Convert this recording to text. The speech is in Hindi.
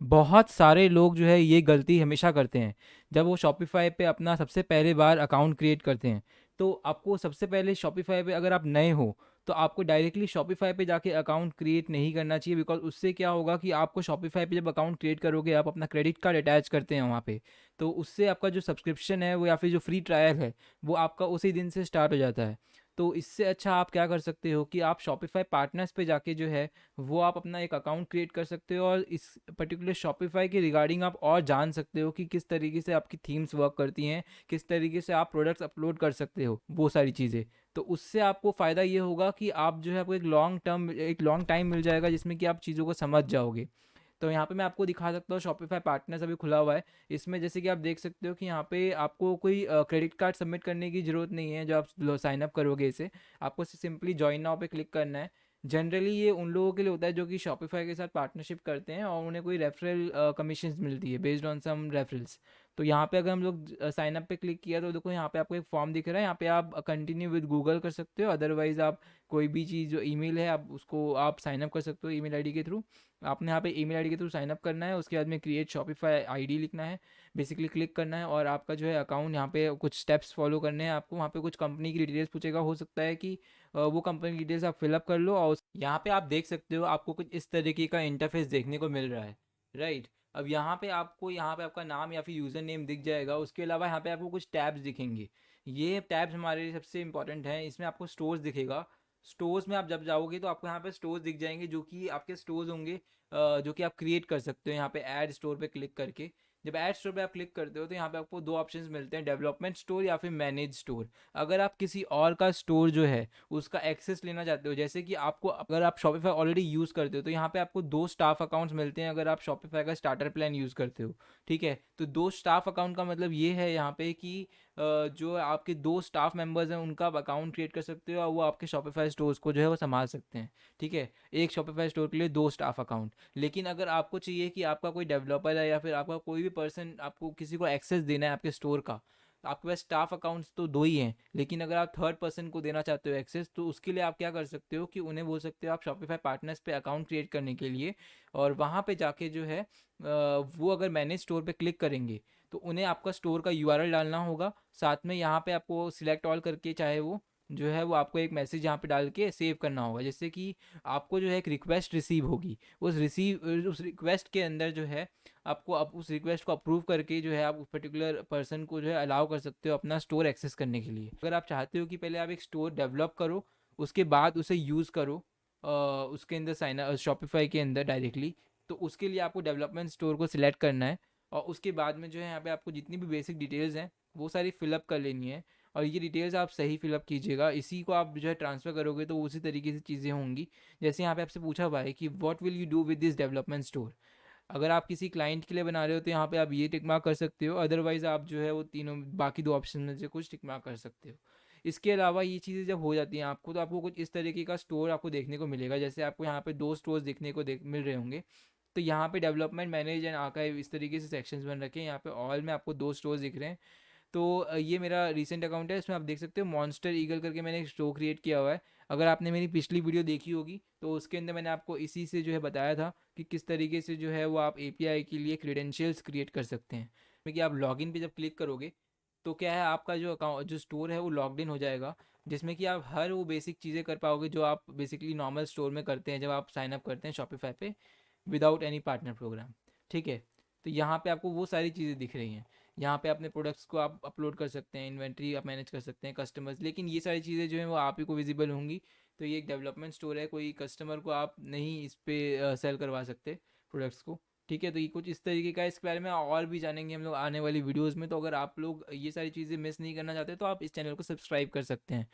बहुत सारे लोग जो है ये गलती हमेशा करते हैं। जब वो शॉपिफ़ाई पे अपना सबसे पहली बार अकाउंट क्रिएट करते हैं, तो आपको सबसे पहले शॉपिफ़ाई पे अगर आप नए हो, तो आपको डायरेक्टली शॉपिफ़ाई पे जाके अकाउंट क्रिएट नहीं करना चाहिए, बिकॉज़ उससे क्या होगा कि आपको शॉपिफ़ाई पे जब अकाउंट क्रिएट करोगे, आप अपना क्रेडिट कार्ड अटैच करते हैं वहाँ पे, तो उससे आपका जो सब्सक्रिप्शन है वो या फिर जो फ्री ट्रायल है, वो आपका उसी दिन से स्टार्ट हो जाता है। तो इससे अच्छा आप क्या कर सकते हो कि आप शॉपिफ़ाई पार्टनर्स पे जाके जो है वो आप अपना एक अकाउंट क्रिएट कर सकते हो, और इस पर्टिकुलर शॉपिफाई के रिगार्डिंग आप और जान सकते हो कि किस तरीके से आपकी थीम्स वर्क करती हैं, किस तरीके से आप प्रोडक्ट्स अपलोड कर सकते हो, वो सारी चीज़ें। तो उससे आपको फ़ायदा ये होगा कि आप जो है आपको एक लॉन्ग टाइम मिल जाएगा जिसमें कि आप चीज़ों को समझ जाओगे। तो यहाँ पे मैं आपको दिखा सकता हूँ, शॉपिफाई पार्टनर्स अभी खुला हुआ है। इसमें जैसे कि आप देख सकते हो कि यहाँ पे आपको कोई क्रेडिट कार्ड सबमिट करने की ज़रूरत नहीं है। जो आप साइन अप करोगे इसे, आपको सिंपली जॉइन नाउ पे क्लिक करना है। जनरली ये उन लोगों के लिए होता है जो कि शॉपिफाई के साथ पार्टनरशिप करते हैं और उन्हें कोई रेफरल कमीशंस मिलती है बेस्ड ऑन सम रेफरल्स। तो यहाँ पे अगर हम लोग साइन अप पे क्लिक किया तो देखो यहाँ पे आपको एक फॉर्म दिख रहा है। यहाँ पे आप कंटिन्यू विद गूगल कर सकते हो, अदरवाइज आप कोई भी चीज़ जो ईमेल है आप उसको आप साइन अप कर सकते हो ईमेल आईडी के थ्रू। आपने यहाँ पे ईमेल आईडी के थ्रू साइन अप करना है, उसके बाद में क्रिएट शॉपिफाई आईडी लिखना है, बेसिकली क्लिक करना है, और आपका जो है अकाउंट यहाँ पे कुछ स्टेप्स फॉलो करने हैं आपको। वहाँ पे कुछ कंपनी की डिटेल्स पूछेगा, हो सकता है कि वो कंपनी डिटेल्स आप फिलअप कर लो, और यहाँ पे आप देख सकते हो आपको कुछ इस तरीके का इंटरफेस देखने को मिल रहा है, राइट। अब यहाँ पे आपका नाम या फिर यूज़र नेम दिख जाएगा। उसके अलावा यहाँ पे आपको कुछ टैब्स दिखेंगे। ये टैब्स हमारे लिए सबसे इंपॉर्टेंट हैं। इसमें आपको स्टोर्स दिखेगा। स्टोर्स में आप जब जाओगे तो आपको यहाँ पे स्टोर्स दिख जाएंगे, जो कि आपके स्टोर्स होंगे जो कि आप क्रिएट कर सकते हो यहाँ पे ऐड स्टोर पे क्लिक करके। जब ऐड स्टोर पे आप क्लिक करते हो तो यहाँ पे आपको दो ऑप्शंस मिलते हैं, डेवलपमेंट स्टोर या फिर मैनेज स्टोर। अगर आप किसी और का स्टोर जो है उसका एक्सेस लेना चाहते हो, जैसे कि आपको, अगर आप शॉपिफाई ऑलरेडी यूज़ करते हो तो यहाँ पे आपको दो स्टाफ अकाउंट्स मिलते हैं अगर आप शॉपिफाई का स्टार्टर प्लान यूज़ करते हो। ठीक है, तो दो स्टाफ अकाउंट का मतलब ये है यहाँ पे कि जो आपके दो स्टाफ मेंबर्स हैं उनका आप अकाउंट क्रिएट कर सकते हो और वो आपके शॉपिफाई स्टोर्स को जो है वो संभाल सकते हैं। ठीक है, एक शॉपिफाई स्टोर के लिए दो स्टाफ अकाउंट। लेकिन अगर आपको चाहिए कि आपका कोई डेवलपर है या फिर आपका कोई भी पर्सन, आपको किसी को एक्सेस देना है आपके स्टोर का, आपके पास स्टाफ अकाउंट्स तो दो ही हैं, लेकिन अगर आप थर्ड पर्सन को देना चाहते हो एक्सेस, तो उसके लिए आप क्या कर सकते हो कि उन्हें बोल सकते हो आप शॉपिफाई पार्टनर्स पे अकाउंट क्रिएट करने के लिए, और वहाँ पे जाके जो है वो अगर मैनेज स्टोर पे क्लिक करेंगे तो उन्हें आपका स्टोर का यूआरएल डालना होगा। साथ में यहाँ पे आपको सिलेक्ट ऑल करके, चाहे वो जो है वो आपको एक मैसेज यहाँ पे डाल के सेव करना होगा, जिससे कि आपको जो है एक रिक्वेस्ट रिसीव होगी। उस रिक्वेस्ट के अंदर जो है आपको उस रिक्वेस्ट को अप्रूव करके जो है आप उस पर्टिकुलर पर्सन को जो है अलाउ कर सकते हो अपना स्टोर एक्सेस करने के लिए। अगर आप चाहते हो कि पहले आप एक स्टोर डेवलप करो, उसके बाद उसे यूज़ करो उसके अंदर साइन शॉपिफाई के अंदर डायरेक्टली, तो उसके लिए आपको डेवलपमेंट स्टोर को सिलेक्ट करना है। और उसके बाद में जो है यहाँ पे आपको जितनी भी बेसिक डिटेल्स हैं वो सारी फिलअप कर लेनी है। और ये डिटेल्स आप सही फिलअप कीजिएगा, इसी को आप जो है ट्रांसफ़र करोगे तो उसी तरीके से चीज़ें होंगी। जैसे यहाँ पे आपसे पूछा हुआ है कि what will you do with this development store. अगर आप किसी क्लाइंट के लिए बना रहे हो तो यहाँ पे आप ये टिक मार्क कर सकते हो, अदरवाइज़ आप जो है वो तीनों बाकी दो ऑप्शन में से कुछ टिक मार्क कर सकते हो। इसके अलावा ये चीज़ें जब हो जाती हैं आपको, तो आपको कुछ इस तरीके का स्टोर आपको देखने को मिलेगा। जैसे आपको यहाँ पे दो स्टोर्स देखने को मिल रहे होंगे। तो यहाँ पे डेवलपमेंट, मैनेज एंड आर्काइव इस तरीके से सेक्शंस बन रखे हैं। यहाँ पे ऑल में आपको दो स्टोर्स दिख रहे हैं। तो ये मेरा रीसेंट अकाउंट है, इसमें आप देख सकते हो मॉन्स्टर ईगल करके मैंने एक स्टोर क्रिएट किया हुआ है। अगर आपने मेरी पिछली वीडियो देखी होगी तो उसके अंदर मैंने आपको इसी से जो है बताया था कि किस तरीके से जो है वो आप एपीआई के लिए क्रेडेंशियल्स क्रिएट कर सकते हैं। कि आप लॉगिन पे जब क्लिक करोगे तो क्या है, आपका जो अकाउंट जो स्टोर है वो लॉग्ड इन हो जाएगा, जिसमें कि आप हर वो बेसिक चीज़ें कर पाओगे जो आप बेसिकली नॉर्मल स्टोर में करते हैं जब आप साइन अप करते हैं शॉपिफाई पे विदाउट एनी पार्टनर प्रोग्राम। ठीक है, तो यहाँ पे आपको वो सारी चीज़ें दिख रही हैं। यहाँ पे अपने प्रोडक्ट्स को आप अपलोड कर सकते हैं, इन्वेंट्री आप मैनेज कर सकते हैं, कस्टमर्स, लेकिन ये सारी चीज़ें जो हैं वो आप ही को विजिबल होंगी। तो ये एक डेवलपमेंट स्टोर है, कोई कस्टमर को आप नहीं इस पे सेल करवा सकते प्रोडक्ट्स को। ठीक है, तो ये कुछ इस तरीके का, इसके बारे में और भी जानेंगे हम लोग आने वाली वीडियोज़ में। तो अगर आप लोग ये सारी चीज़ें मिस नहीं करना चाहते तो आप इस चैनल को सब्सक्राइब कर सकते हैं।